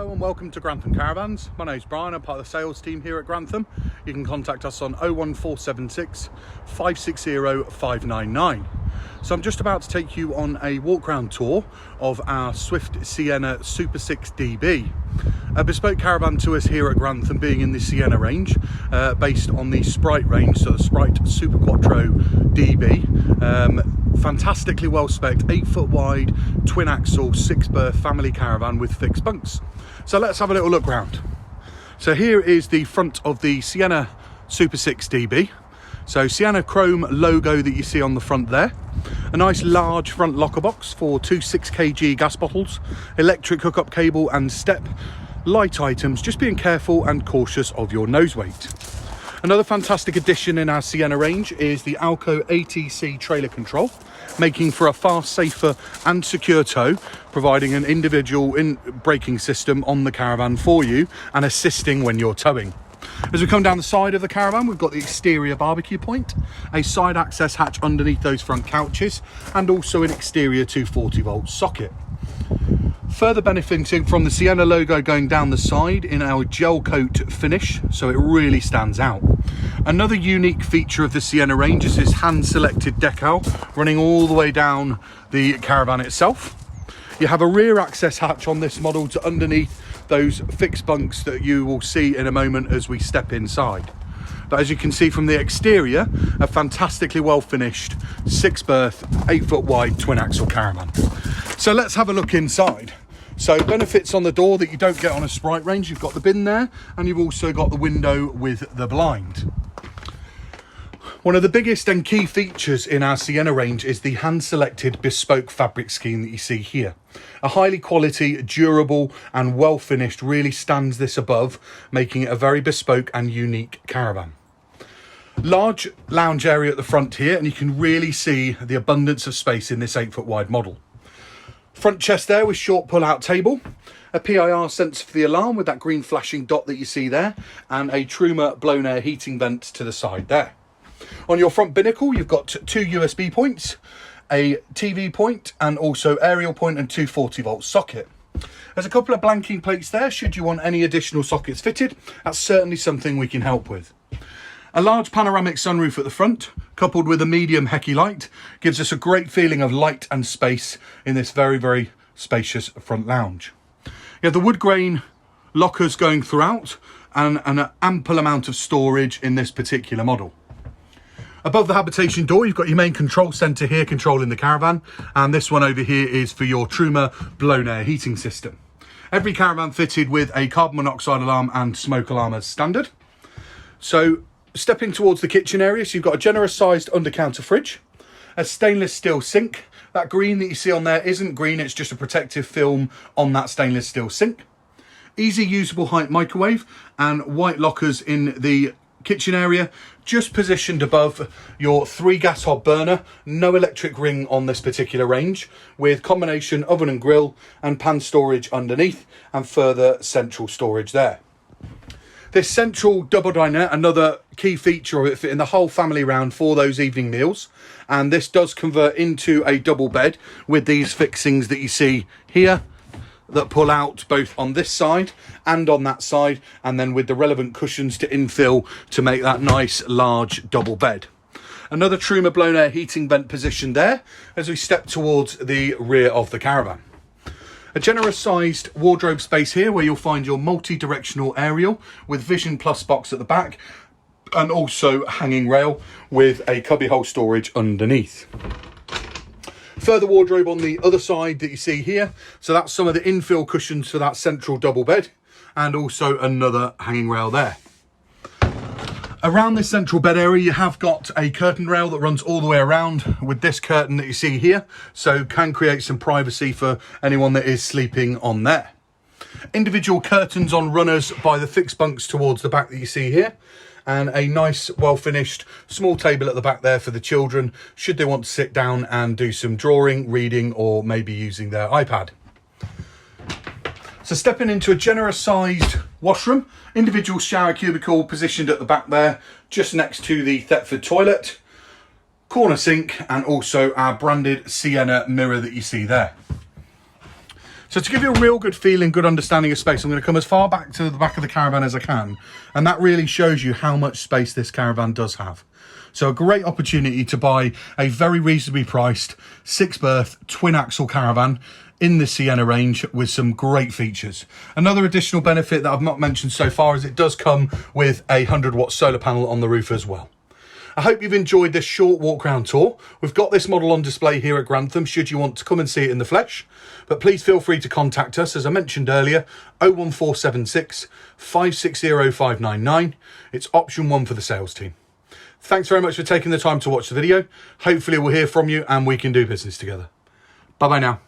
Hello and welcome to Grantham Caravans. My name's Brian, I'm part of the sales team here at Grantham. You can contact us on 01476 560 599. So I'm just about to take you on a walk around tour of our Swift Siena Super 6 DB. A bespoke caravan to us here at Grantham, being in the Siena range, based on the Sprite range, so the Sprite Super Quattro DB. Fantastically well spec'd, 8-foot wide, twin axle, 6-berth family caravan with fixed bunks. So let's have a little look round. So here is the front of the Siena Super 6 DB. So Siena chrome logo that you see on the front there. A nice large front locker box for two 6kg gas bottles, electric hookup cable and step. Light items, just being careful and cautious of your nose weight. Another fantastic addition in our Siena range is the Alco ATC trailer control, making for a far safer and secure tow, providing an individual braking system on the caravan for you and assisting when you're towing. As we come down the side of the caravan, we've got the exterior barbecue point, a side access hatch underneath those front couches, and also an exterior 240-volt socket. Further benefiting from the Siena logo going down the side in our gel coat finish, so it really stands out. Another unique feature of the Siena range is this hand-selected decal running all the way down the caravan itself. You have a rear access hatch on this model to underneath those fixed bunks that you will see in a moment as we step inside. But as you can see from the exterior, a fantastically well finished 6-berth, 8-foot wide twin axle caravan. So let's have a look inside. So benefits on the door that you don't get on a Sprite range. You've got the bin there, and you've also got the window with the blind. One of the biggest and key features in our Siena range is the hand-selected bespoke fabric scheme that you see here. A highly quality, durable and well finished really stands this above, making it a very bespoke and unique caravan. Large lounge area at the front here, and you can really see the abundance of space in this 8-foot wide model. Front chest there with short pull-out table, a PIR sensor for the alarm with that green flashing dot that you see there, and a Truma blown air heating vent to the side there. On your front binnacle, you've got two USB points, a TV point, and also aerial point and 240-volt socket. There's a couple of blanking plates there should you want any additional sockets fitted. That's certainly something we can help with. A large panoramic sunroof at the front, coupled with a medium Hecky light, gives us a great feeling of light and space in this very, very spacious front lounge. You have the wood grain lockers going throughout and an ample amount of storage in this particular model. Above the habitation door, you've got your main control centre here controlling the caravan, and this one over here is for your Truma blown air heating system. Every caravan fitted with a carbon monoxide alarm and smoke alarm as standard. So stepping towards the kitchen area, so you've got a generous sized under-counter fridge, a stainless steel sink. That green that you see on there isn't green, it's just a protective film on that stainless steel sink. Easy usable height microwave and white lockers in the kitchen area, just positioned above your 3 gas hob burner, no electric ring on this particular range, with combination oven and grill and pan storage underneath and further central storage there. This central double dinette, another key feature of it, fitting the whole family round for those evening meals, and this does convert into a double bed with these fixings that you see here that pull out both on this side and on that side, and then with the relevant cushions to infill to make that nice large double bed. Another Truma blown air heating vent position there as we step towards the rear of the caravan. A generous sized wardrobe space here where you'll find your multi-directional aerial with Vision Plus box at the back, and also hanging rail with a cubbyhole storage underneath. Further wardrobe on the other side that you see here. So that's some of the infill cushions for that central double bed, and also another hanging rail there. Around this central bed area, you have got a curtain rail that runs all the way around with this curtain that you see here, so can create some privacy for anyone that is sleeping on there. Individual curtains on runners by the fixed bunks towards the back that you see here, and a nice, well-finished small table at the back there for the children, should they want to sit down and do some drawing, reading, or maybe using their iPad. So stepping into a generous sized washroom, individual shower cubicle positioned at the back there, just next to the Thetford toilet, corner sink, and also our branded Siena mirror that you see there. So So to give you a real good feeling, good understanding of space, I'm going to come as far back to the back of the Caravan as I can. And that really shows you how much space this Caravan does have. So a great opportunity to buy a very reasonably priced 6-berth twin axle Caravan in the Siena range with some great features. Another additional benefit that I've not mentioned so far is it does come with a 100-watt solar panel on the roof as well. I hope you've enjoyed this short walk round tour. We've got this model on display here at Grantham should you want to come and see it in the flesh. But please feel free to contact us, as I mentioned earlier, 01476 560 599. It's option 1 for the sales team. Thanks very much for taking the time to watch the video. Hopefully we'll hear from you and we can do business together. Bye bye now.